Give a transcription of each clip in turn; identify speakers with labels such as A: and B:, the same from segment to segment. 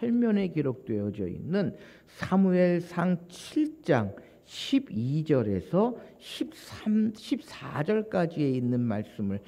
A: 8면에 기록되어져 있는 사무엘상 7장 12절에서 14절까지에 있는 말씀을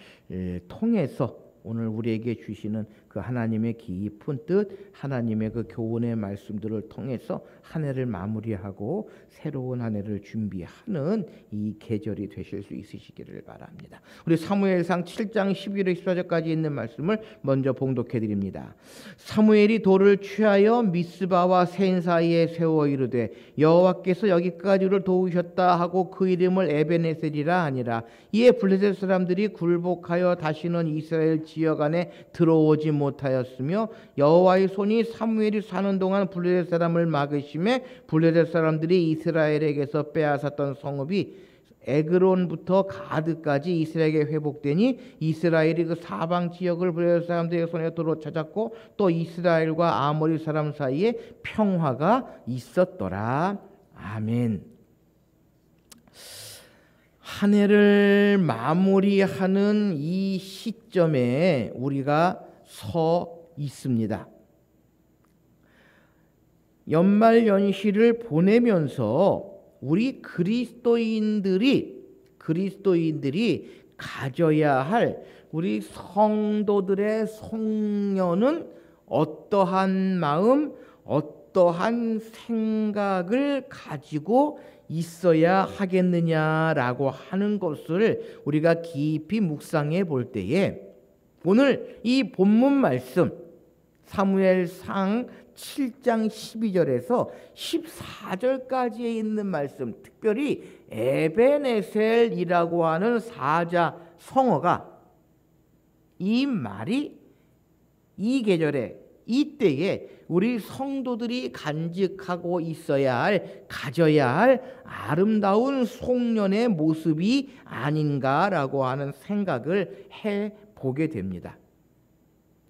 A: 통해서 오늘 우리에게 주시는 그 하나님의 깊은 뜻, 하나님의 그 교훈의 말씀들을 통해서 한 해를 마무리하고 새로운 한 해를 준비하는 이 계절이 되실 수 있으시기를 바랍니다. 우리 사무엘상 7장 11절 14절까지 있는 말씀을 먼저 봉독해 드립니다. 사무엘이 돌을 취하여 미스바와 센 사이에 세워 이르되 여호와께서 여기까지 우리를 도우셨다 하고 그 이름을 에베네셀이라 하니라. 이에 블레셋 사람들이 굴복하여 다시는 이스라엘 지역 안에 들어오지 못하였으며 여호와의 손이 사무엘이 사는 동안 블레셋 사람을 막으심에 블레셋 사람들이 이스라엘에게서 빼앗았던 성읍이 에그론부터 가드까지 이스라엘에게 회복되니 이스라엘이 그 사방 지역을 블레셋 사람들의 손에 도로 찾았고 또 이스라엘과 아모리 사람 사이에 평화가 있었더라. 아멘. 한 해를 마무리하는 이 시점에 우리가 서 있습니다. 연말 연시를 보내면서 우리 그리스도인들이 가져야 할 우리 성도들의 송년은 어떠한 마음, 어떠한 생각을 가지고 있어야 하겠느냐라고 하는 것을 우리가 깊이 묵상해 볼 때에 오늘 이 본문 말씀 사무엘상 7장 12절에서 14절까지에 있는 말씀, 특별히 에베네셀이라고 하는 사자 성어가 이 말이 이 계절에 이때에 우리 성도들이 간직하고 있어야 할, 가져야 할 아름다운 송년의 모습이 아닌가라고 하는 생각을 해보게 됩니다.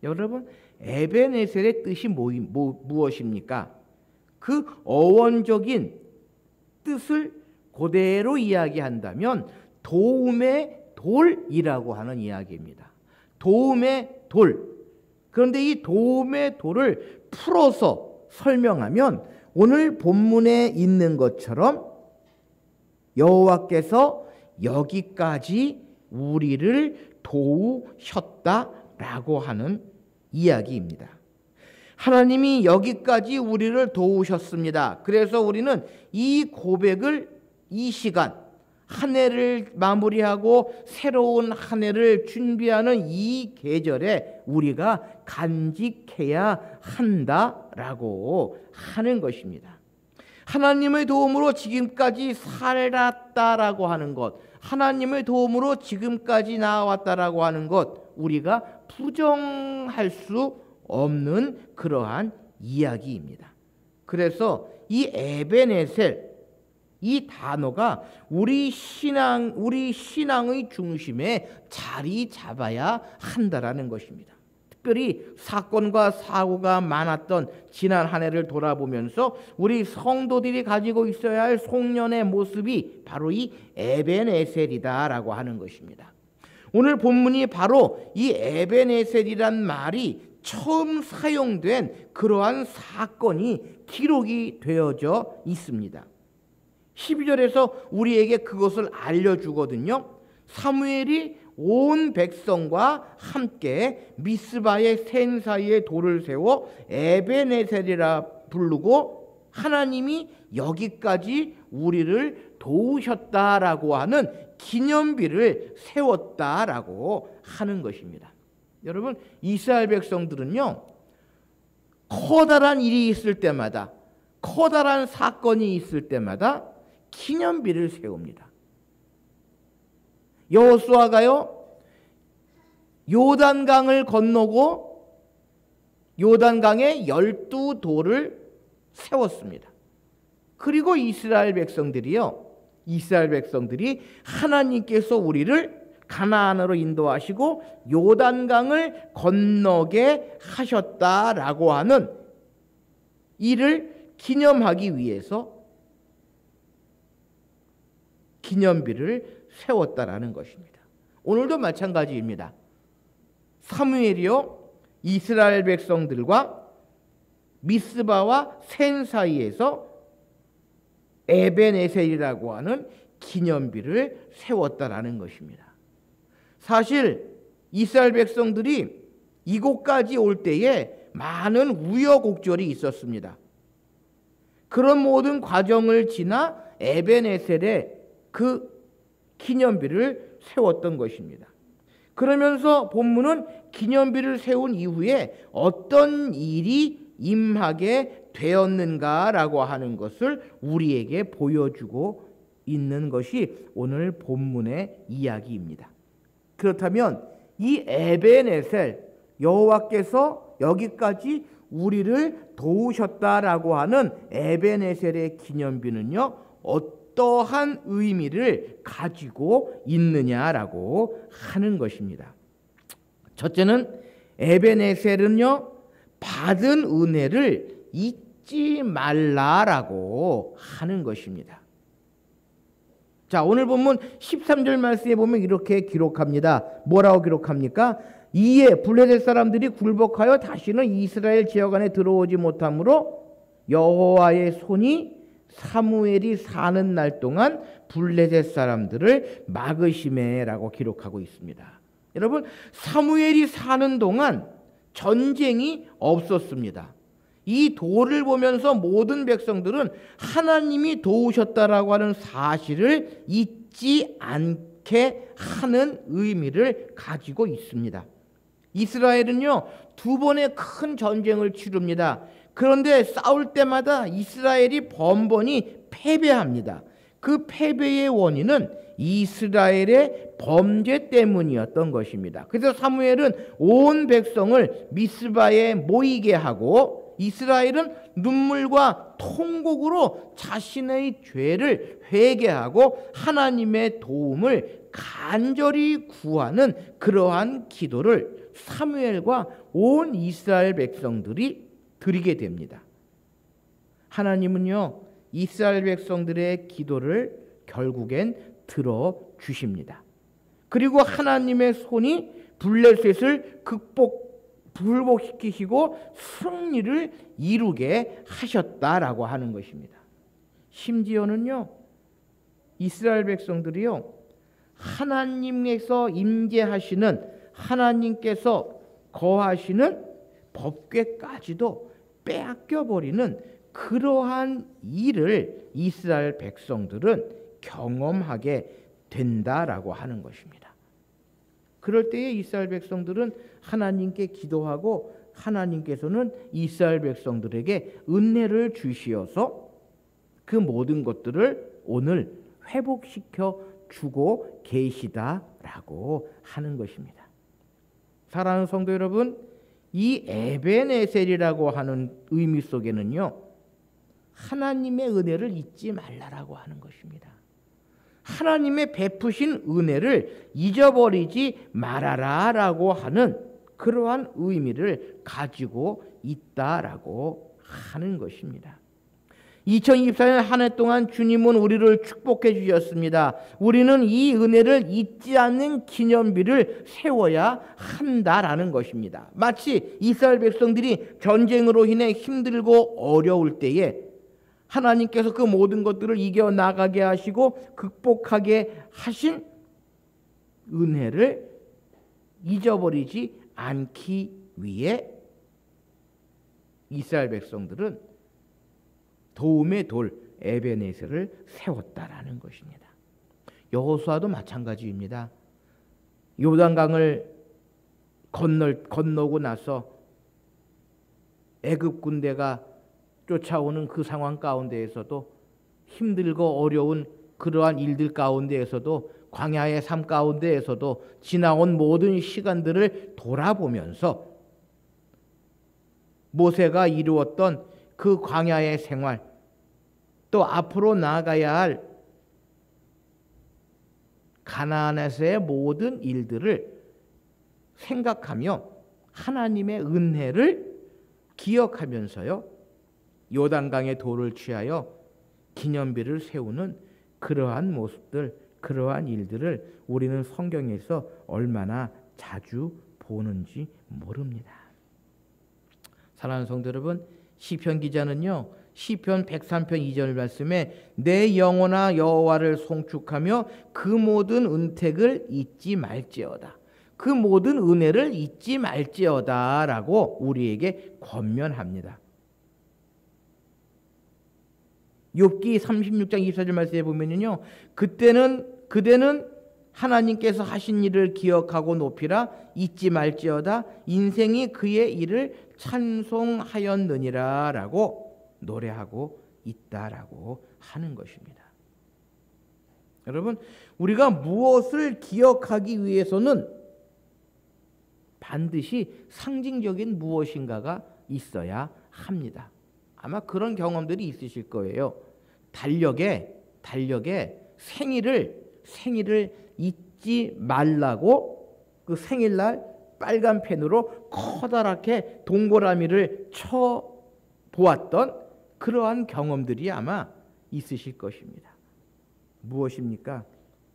A: 여러분, 에베네셀의 뜻이 무엇입니까? 그 어원적인 뜻을 그대로 이야기한다면 도움의 돌이라고 하는 이야기입니다. 도움의 돌. 그런데 이 도움의 돌을 풀어서 설명하면 오늘 본문에 있는 것처럼 여호와께서 여기까지 우리를 도우셨다라고 하는 이야기입니다. 하나님이 여기까지 우리를 도우셨습니다. 그래서 우리는 이 고백을 이 시간 한 해를 마무리하고 새로운 한 해를 준비하는 이 계절에 우리가 간직해야 한다라고 하는 것입니다. 하나님의 도움으로 지금까지 살았다라고 하는 것, 하나님의 도움으로 지금까지 나아왔다라고 하는 것, 우리가 부정할 수 없는 그러한 이야기입니다. 그래서 이 에베네셀, 이 단어가 우리 신앙의 중심에 자리 잡아야 한다라는 것입니다. 특별히 사건과 사고가 많았던 지난 한 해를 돌아보면서 우리 성도들이 가지고 있어야 할 송년의 모습이 바로 이 에베네셀이다라고 하는 것입니다. 오늘 본문이 바로 이 에베네셀이란 말이 처음 사용된 그러한 사건이 기록이 되어져 있습니다. 12절에서 우리에게 그것을 알려주거든요. 사무엘이 온 백성과 함께 미스바의 센 사이에 돌을 세워 에베네셀이라 부르고 하나님이 여기까지 우리를 도우셨다라고 하는 기념비를 세웠다라고 하는 것입니다. 여러분, 이스라엘 백성들은요, 커다란 일이 있을 때마다, 커다란 사건이 있을 때마다 기념비를 세웁니다. 여호수아가요, 요단강을 건너고 요단강에 12돌을 세웠습니다. 그리고 이스라엘 백성들이 하나님께서 우리를 가나안으로 인도하시고 요단강을 건너게 하셨다라고 하는 이를 기념하기 위해서 기념비를 세웠다라는 것입니다. 오늘도 마찬가지입니다. 사무엘이요, 이스라엘 백성들과 미스바와 센 사이에서 에벤에셀이라고 하는 기념비를 세웠다라는 것입니다. 사실 이스라엘 백성들이 이곳까지 올 때에 많은 우여곡절이 있었습니다. 그런 모든 과정을 지나 에벤에셀에 그 기념비를 세웠던 것입니다. 그러면서 본문은 기념비를 세운 이후에 어떤 일이 임하게 되었는가라고 하는 것을 우리에게 보여주고 있는 것이 오늘 본문의 이야기입니다. 그렇다면 이 에벤에셀, 여호와께서 여기까지 우리를 도우셨다라고 하는 에벤에셀의 기념비는요, 어떠한 의미를 가지고 있느냐라고 하는 것입니다. 첫째는 에벤에셀은요, 받은 은혜를 잊지 말라라고 하는 것입니다. 자, 오늘 본문 13절 말씀에 보면 이렇게 기록합니다. 뭐라고 기록합니까? 이에 블레셋 사람들이 굴복하여 다시는 이스라엘 지역 안에 들어오지 못하므로 여호와의 손이 사무엘이 사는 날 동안 블레셋 사람들을 막으시매라고 기록하고 있습니다. 여러분, 사무엘이 사는 동안 전쟁이 없었습니다. 이 돌을 보면서 모든 백성들은 하나님이 도우셨다라고 하는 사실을 잊지 않게 하는 의미를 가지고 있습니다. 이스라엘은요, 두 번의 큰 전쟁을 치릅니다. 그런데 싸울 때마다 이스라엘이 번번이 패배합니다. 그 패배의 원인은 이스라엘의 범죄 때문이었던 것입니다. 그래서 사무엘은 온 백성을 미스바에 모이게 하고 이스라엘은 눈물과 통곡으로 자신의 죄를 회개하고 하나님의 도움을 간절히 구하는 그러한 기도를 사무엘과 온 이스라엘 백성들이 드리게 됩니다. 하나님은요, 이스라엘 백성들의 기도를 결국엔 들어주십니다. 그리고 하나님의 손이 블레셋을 불복시키시고 승리를 이루게 하셨다라고 하는 것입니다. 심지어는요, 이스라엘 백성들이요, 하나님께서 임재하시는, 하나님께서 거하시는 법궤까지도 빼앗겨버리는 그러한 일을 이스라엘 백성들은 경험하게 된다라고 하는 것입니다. 그럴 때에 이스라엘 백성들은 하나님께 기도하고 하나님께서는 이스라엘 백성들에게 은혜를 주시어서 그 모든 것들을 오늘 회복시켜 주고 계시다라고 하는 것입니다. 사랑하는 성도 여러분, 이 에벤에셀이라고 하는 의미 속에는요, 하나님의 은혜를 잊지 말라라고 하는 것입니다. 하나님의 베푸신 은혜를 잊어버리지 말아라라고 하는 그러한 의미를 가지고 있다라고 하는 것입니다. 2024년 한 해 동안 주님은 우리를 축복해 주셨습니다. 우리는 이 은혜를 잊지 않는 기념비를 세워야 한다라는 것입니다. 마치 이스라엘 백성들이 전쟁으로 인해 힘들고 어려울 때에 하나님께서 그 모든 것들을 이겨나가게 하시고 극복하게 하신 은혜를 잊어버리지 않기 위해 이스라엘 백성들은 도움의 돌 에벤에셀을 세웠다라는 것입니다. 여호수아도 마찬가지입니다. 요단강을 건너고 나서 애굽 군대가 쫓아오는 그 상황 가운데에서도 힘들고 어려운 그러한 일들 가운데에서도 광야의 삶 가운데에서도 지나온 모든 시간들을 돌아보면서 모세가 이루었던 그 광야의 생활, 또 앞으로 나아가야 할 가나안에서의 모든 일들을 생각하며 하나님의 은혜를 기억하면서요, 요단강의 돌을 취하여 기념비를 세우는 그러한 모습들, 그러한 일들을 우리는 성경에서 얼마나 자주 보는지 모릅니다. 사랑하는 성도 여러분, 시편 기자는요, 시편 103편 2절 말씀에 내 영혼아 여호와를 송축하며 그 모든 은택을 잊지 말지어다. 그 모든 은혜를 잊지 말지어다라고 우리에게 권면합니다. 욥기 36장 24절 말씀에 보면요, 그대는 하나님께서 하신 일을 기억하고 높이라. 잊지 말지어다. 인생이 그의 일을 찬송하였느니라 라고 노래하고 있다라고 하는 것입니다. 여러분, 우리가 무엇을 기억하기 위해서는 반드시 상징적인 무엇인가가 있어야 합니다. 아마 그런 경험들이 있으실 거예요. 달력에 생일을 잊지 말라고 그 생일날 빨간 펜으로 커다랗게 동그라미를 쳐 보았던 그러한 경험들이 아마 있으실 것입니다. 무엇입니까?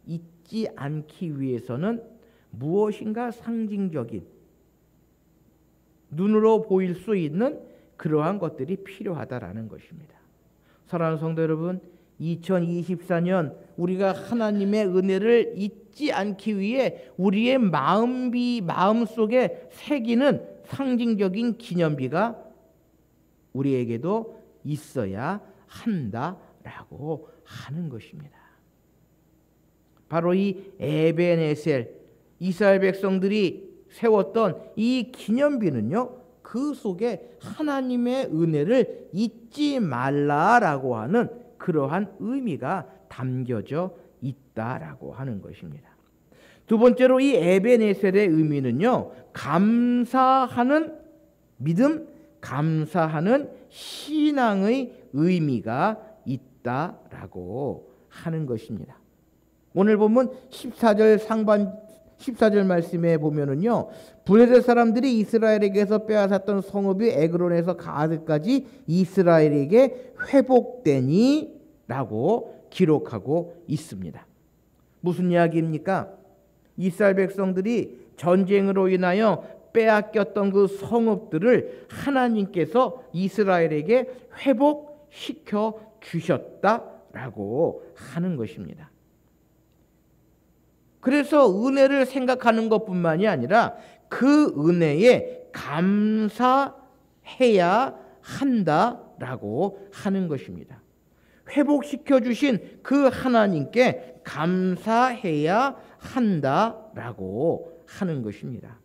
A: 잊지 않기 위해서는 무엇인가 상징적인 눈으로 보일 수 있는 그러한 것들이 필요하다라는 것입니다. 사랑하는 성도 여러분, 2024년 우리가 하나님의 은혜를 잊지 않기 위해 우리의 마음속에 새기는 상징적인 기념비가 우리에게도 있어야 한다라고 하는 것입니다. 바로 이 에벤에셀, 이스라엘 백성들이 세웠던 이 기념비는요, 그 속에 하나님의 은혜를 잊지 말라라고 하는 그러한 의미가 담겨져 있다라고 하는 것입니다. 두 번째로 이 에벤에셀의 의미는요, 감사하는 믿음, 감사하는 신앙의 의미가 있다라고 하는 것입니다. 오늘 보면 14절 말씀에 보면은요, 블레셋 사람들이 이스라엘에게서 빼앗았던 성읍이 에그론에서 가드까지 이스라엘에게 회복되니라고 기록하고 있습니다. 무슨 이야기입니까? 이스라엘 백성들이 전쟁으로 인하여 빼앗겼던 그 성읍들을 하나님께서 이스라엘에게 회복시켜 주셨다라고 하는 것입니다. 그래서 은혜를 생각하는 것뿐만이 아니라 그 은혜에 감사해야 한다라고 하는 것입니다. 회복시켜 주신 그 하나님께 감사해야 한다라고 하는 것입니다.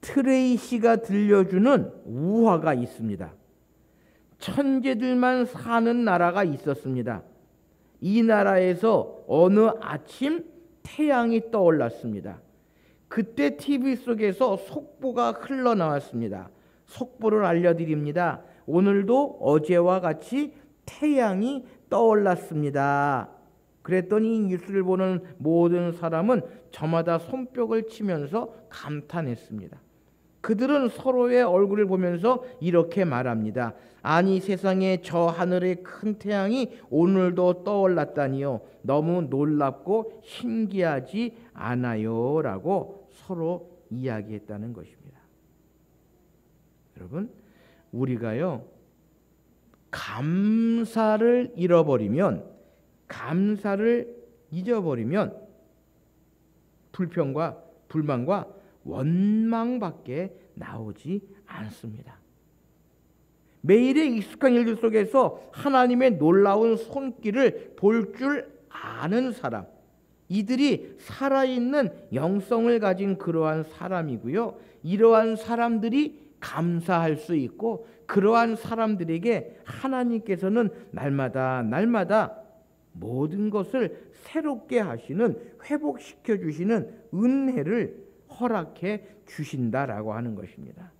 A: 트레이시가 들려주는 우화가 있습니다. 천재들만 사는 나라가 있었습니다. 이 나라에서 어느 아침 태양이 떠올랐습니다. 그때 TV 속에서 속보가 흘러나왔습니다. 속보를 알려드립니다. 오늘도 어제와 같이 태양이 떠올랐습니다. 그랬더니 이 뉴스를 보는 모든 사람은 저마다 손뼉을 치면서 감탄했습니다. 그들은 서로의 얼굴을 보면서 이렇게 말합니다. 아니, 세상에 저 하늘의 큰 태양이 오늘도 떠올랐다니요. 너무 놀랍고 신기하지 않아요? 라고 서로 이야기했다는 것입니다. 여러분, 우리가요, 감사를 잃어버리면, 감사를 잊어버리면 불평과 불만과 원망밖에 나오지 않습니다. 매일의 익숙한 일들 속에서 하나님의 놀라운 손길을 볼 줄 아는 사람, 이들이 살아있는 영성을 가진 그러한 사람이고요. 이러한 사람들이 감사할 수 있고, 그러한 사람들에게 하나님께서는 날마다 모든 것을 새롭게 하시는, 회복시켜 주시는 은혜를 허락해 주신다라고 하는 것입니다.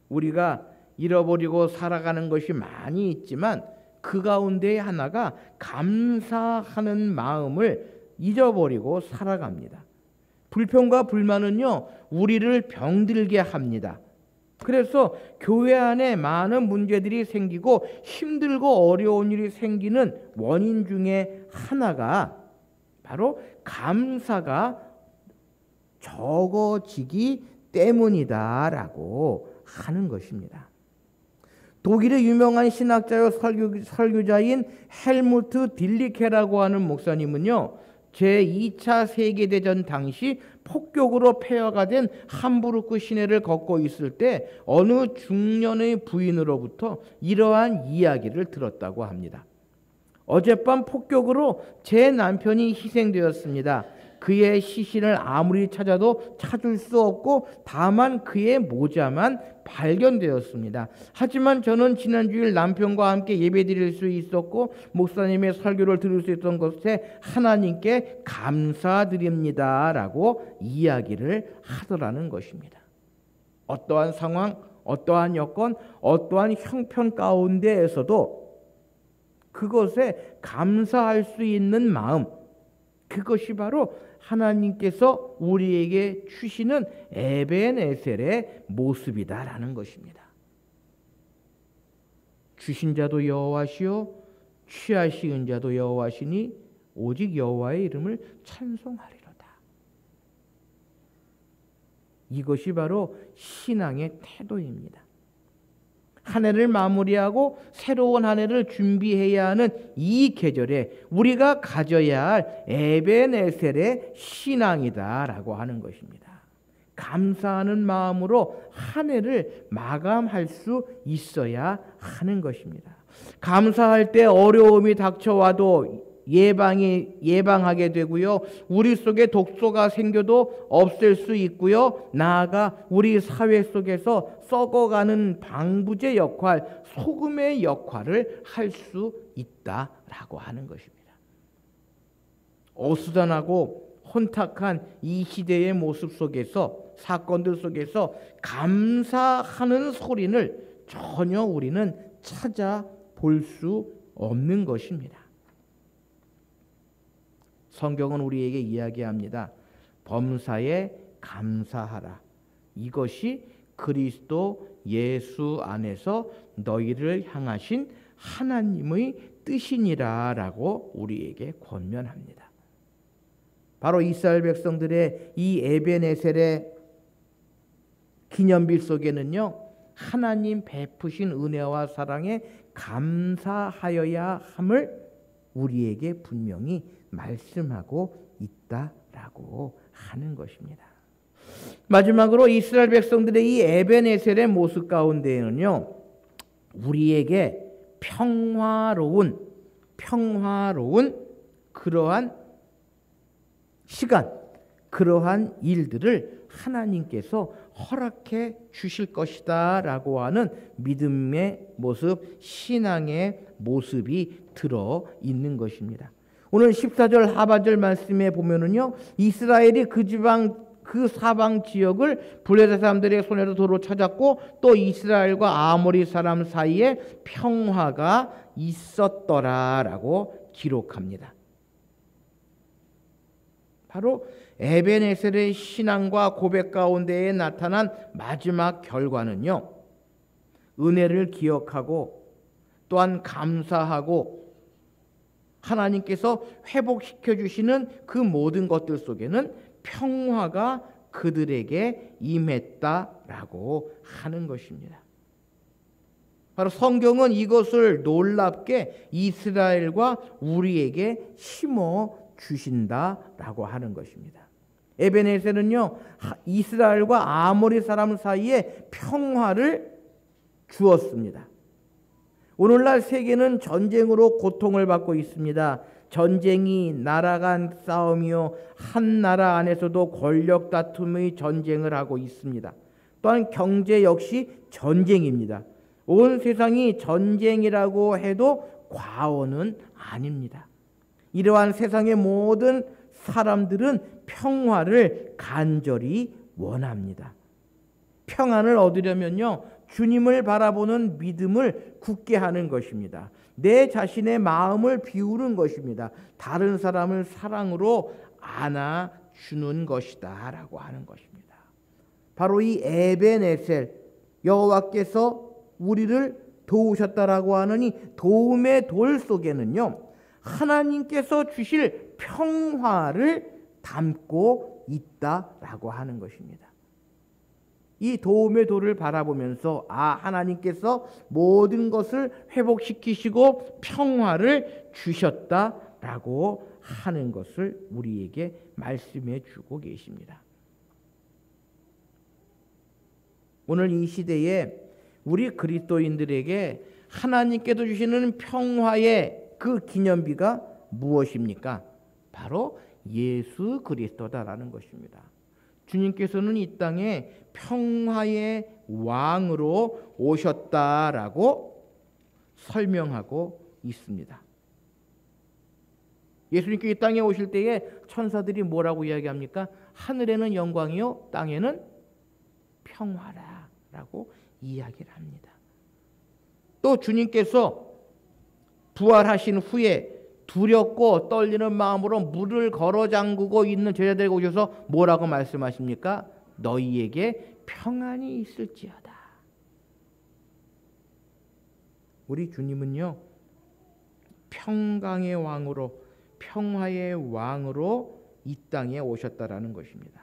A: 우리가 잃어버리고 살아가는 것이 많이 있지만 그 가운데 하나가 감사하는 마음을 잊어버리고 살아갑니다. 불평과 불만은요, 우리를 병들게 합니다. 그래서 교회 안에 많은 문제들이 생기고 힘들고 어려운 일이 생기는 원인 중에 하나가 바로 감사가 적어지기 때문이다라고 하는 것입니다. 독일의 유명한 신학자요 설교자인 헬무트 딜리케라고 하는 목사님은요, 제2차 세계대전 당시 폭격으로 폐허가 된 함부르크 시내를 걷고 있을 때 어느 중년의 부인으로부터 이러한 이야기를 들었다고 합니다. 어젯밤 폭격으로 제 남편이 희생되었습니다. 그의 시신을 아무리 찾아도 찾을 수 없고 다만 그의 모자만 발견되었습니다. 하지만 저는 지난 주일 남편과 함께 예배드릴 수 있었고 목사님의 설교를 들을 수 있었던 것에 하나님께 감사드립니다 라고 이야기를 하더라는 것입니다. 어떠한 상황, 어떠한 여건, 어떠한 형편 가운데에서도 그것에 감사할 수 있는 마음, 그것이 바로 하나님께서 우리에게 주시는 에벤에셀의 모습이다라는 것입니다. 주신 자도 여호와시요 취하시은 자도 여호와시니 오직 여호와의 이름을 찬송하리로다. 이것이 바로 신앙의 태도입니다. 한 해를 마무리하고 새로운 한 해를 준비해야 하는 이 계절에 우리가 가져야 할 에벤에셀의 신앙이다라고 하는 것입니다. 감사하는 마음으로 한 해를 마감할 수 있어야 하는 것입니다. 감사할 때 어려움이 닥쳐와도 예방하게 되고요. 우리 속에 독소가 생겨도 없앨 수 있고요. 나아가 우리 사회 속에서 썩어가는 방부제 역할, 소금의 역할을 할 수 있다라고 하는 것입니다. 어수선하고 혼탁한 이 시대의 모습 속에서, 사건들 속에서 감사하는 소리를 전혀 우리는 찾아볼 수 없는 것입니다. 성경은 우리에게 이야기합니다. 범사에 감사하라. 이것이 그리스도 예수 안에서 너희를 향하신 하나님의 뜻이니라 라고 우리에게 권면합니다. 바로 이스라엘 백성들의 이 에벤에셀의 기념일 속에는요, 하나님 베푸신 은혜와 사랑에 감사하여야 함을 우리에게 분명히 말씀하고 있다라고 하는 것입니다. 마지막으로 이스라엘 백성들의 이 에벤에셀의 모습 가운데에는요, 우리에게 평화로운 그러한 시간, 그러한 일들을 하나님께서 허락해 주실 것이다 라고 하는 믿음의 모습, 신앙의 모습이 들어 있는 것입니다. 오늘 14절 하반절 말씀에 보면은요, 이스라엘이 그 사방 지역을 블레셋 사람들의 손에서 도로 찾았고 또 이스라엘과 아모리 사람 사이에 평화가 있었더라라고 기록합니다. 바로 에벤에셀의 신앙과 고백 가운데에 나타난 마지막 결과는요, 은혜를 기억하고 또한 감사하고 하나님께서 회복시켜 주시는 그 모든 것들 속에는 평화가 그들에게 임했다라고 하는 것입니다. 바로 성경은 이것을 놀랍게 이스라엘과 우리에게 심어 주신다라고 하는 것입니다. 에벤에셀은요, 이스라엘과 아모리 사람 사이에 평화를 주었습니다. 오늘날 세계는 전쟁으로 고통을 받고 있습니다. 전쟁이 나라 간 싸움이요, 한 나라 안에서도 권력 다툼의 전쟁을 하고 있습니다. 또한 경제 역시 전쟁입니다. 온 세상이 전쟁이라고 해도 과언은 아닙니다. 이러한 세상의 모든 사람들은 평화를 간절히 원합니다. 평안을 얻으려면요, 주님을 바라보는 믿음을 굳게 하는 것입니다. 내 자신의 마음을 비우는 것입니다. 다른 사람을 사랑으로 안아주는 것이다 라고 하는 것입니다. 바로 이 에벤에셀, 여호와께서 우리를 도우셨다라고 하는 이 도움의 돌 속에는요, 하나님께서 주실 평화를 담고 있다라고 하는 것입니다. 이 도움의 도를 바라보면서 하나님께서 모든 것을 회복시키시고 평화를 주셨다라고 하는 것을 우리에게 말씀해 주고 계십니다. 오늘 이 시대에 우리 그리스도인들에게 하나님께서 주시는 평화의 그 기념비가 무엇입니까? 바로 예수 그리스도다라는 것입니다. 주님께서는 이 땅에 평화의 왕으로 오셨다라고 설명하고 있습니다. 예수님께 이 땅에 오실 때에 천사들이 뭐라고 이야기합니까? 하늘에는 영광이요 땅에는 평화라라고 이야기를 합니다. 또 주님께서 부활하신 후에 두렵고 떨리는 마음으로 물을 걸어 잠그고 있는 제자들에게 오셔서 뭐라고 말씀하십니까? 너희에게 평안이 있을지어다. 우리 주님은요, 평강의 왕으로, 평화의 왕으로 이 땅에 오셨다라는 것입니다.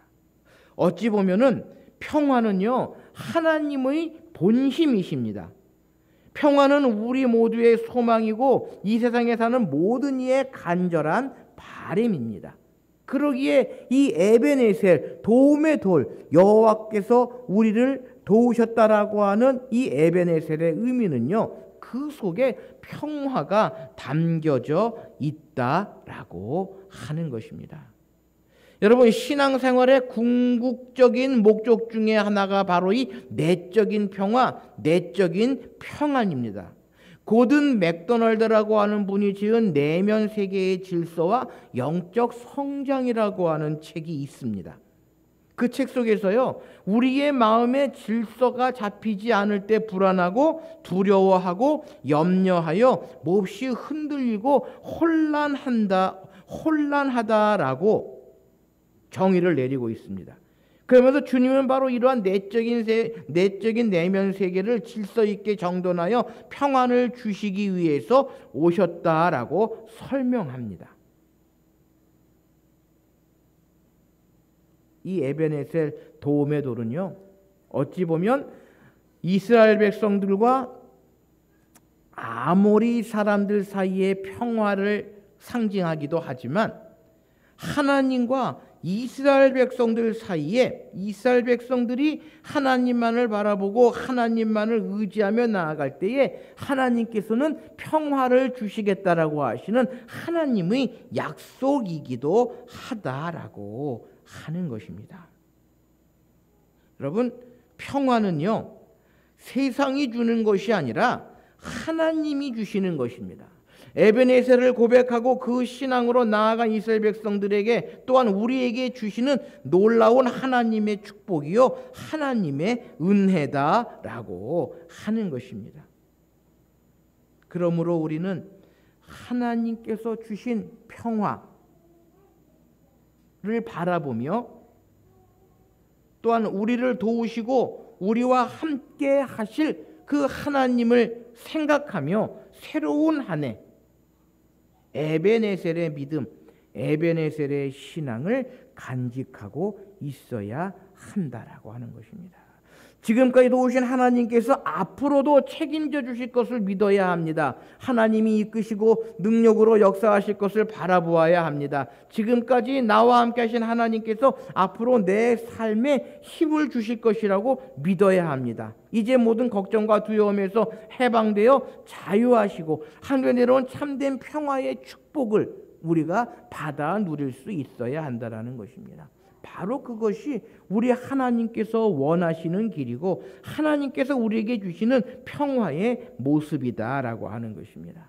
A: 어찌 보면은 평화는요, 하나님의 본심이십니다. 평화는 우리 모두의 소망이고 이 세상에 사는 모든 이의 간절한 바람입니다. 그러기에 이 에베네셀, 도움의 돌, 여호와께서 우리를 도우셨다라고 하는 이 에베네셀의 의미는요, 그 속에 평화가 담겨져 있다라고 하는 것입니다. 여러분, 신앙생활의 궁극적인 목적 중에 하나가 바로 이 내적인 평화, 내적인 평안입니다. 고든 맥도널드라고 하는 분이 지은 내면 세계의 질서와 영적 성장이라고 하는 책이 있습니다. 그 책 속에서요, 우리의 마음의 질서가 잡히지 않을 때 불안하고 두려워하고 염려하여 몹시 흔들리고 혼란하다라고 정의를 내리고 있습니다. 그러면서 주님은 바로 이러한 내적인 내면 세계를 질서 있게 정돈하여 평안을 주시기 위해서 오셨다라고 설명합니다. 이 에베네셀 도움의 돌은요, 어찌 보면 이스라엘 백성들과 아모리 사람들 사이의 평화를 상징하기도 하지만 하나님과 이스라엘 백성들 사이에 이스라엘 백성들이 하나님만을 바라보고 하나님만을 의지하며 나아갈 때에 하나님께서는 평화를 주시겠다라고 하시는 하나님의 약속이기도 하다라고 하는 것입니다. 여러분, 평화는요, 세상이 주는 것이 아니라 하나님이 주시는 것입니다. 에베네셀을 고백하고 그 신앙으로 나아간 이스라엘 백성들에게 또한 우리에게 주시는 놀라운 하나님의 축복이요, 하나님의 은혜다라고 하는 것입니다. 그러므로 우리는 하나님께서 주신 평화를 바라보며 또한 우리를 도우시고 우리와 함께 하실 그 하나님을 생각하며 새로운 한 해 에베네셀의 믿음, 에베네셀의 신앙을 간직하고 있어야 한다라고 하는 것입니다. 지금까지 도우신 하나님께서 앞으로도 책임져 주실 것을 믿어야 합니다. 하나님이 이끄시고 능력으로 역사하실 것을 바라보아야 합니다. 지금까지 나와 함께 하신 하나님께서 앞으로 내 삶에 힘을 주실 것이라고 믿어야 합니다. 이제 모든 걱정과 두려움에서 해방되어 자유하시고 하늘에 내려온 참된 평화의 축복을 우리가 받아 누릴 수 있어야 한다라는 것입니다. 바로 그것이 우리 하나님께서 원하시는 길이고 하나님께서 우리에게 주시는 평화의 모습이다라고 하는 것입니다.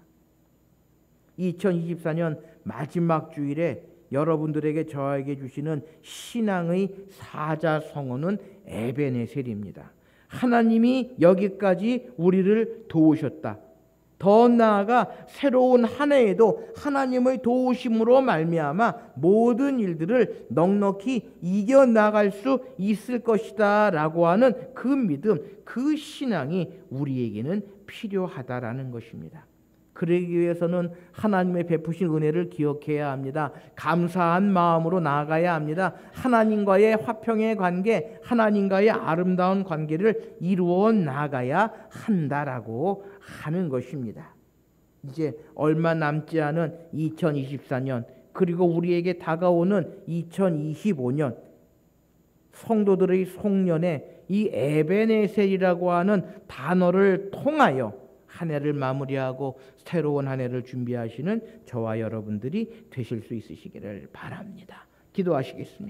A: 2024년 마지막 주일에 여러분들에게 저에게 주시는 신앙의 사자성어는 에베네셀입니다. 하나님이 여기까지 우리를 도우셨다. 더 나아가 새로운 한 해에도 하나님의 도우심으로 말미암아 모든 일들을 넉넉히 이겨나갈 수 있을 것이다 라고 하는 그 믿음, 그 신앙이 우리에게는 필요하다라는 것입니다. 그러기 위해서는 하나님의 베푸신 은혜를 기억해야 합니다. 감사한 마음으로 나아가야 합니다. 하나님과의 화평의 관계, 하나님과의 아름다운 관계를 이루어 나가야 한다라고 하는 것입니다. 이제 얼마 남지 않은 2024년, 그리고 우리에게 다가오는 2025년, 성도들의 송년회 이 에베네셀이라고 하는 단어를 통하여 한 해를 마무리하고 새로운 한 해를 준비하시는 저와 여러분들이 되실 수 있으시기를 바랍니다. 기도하시겠습니다.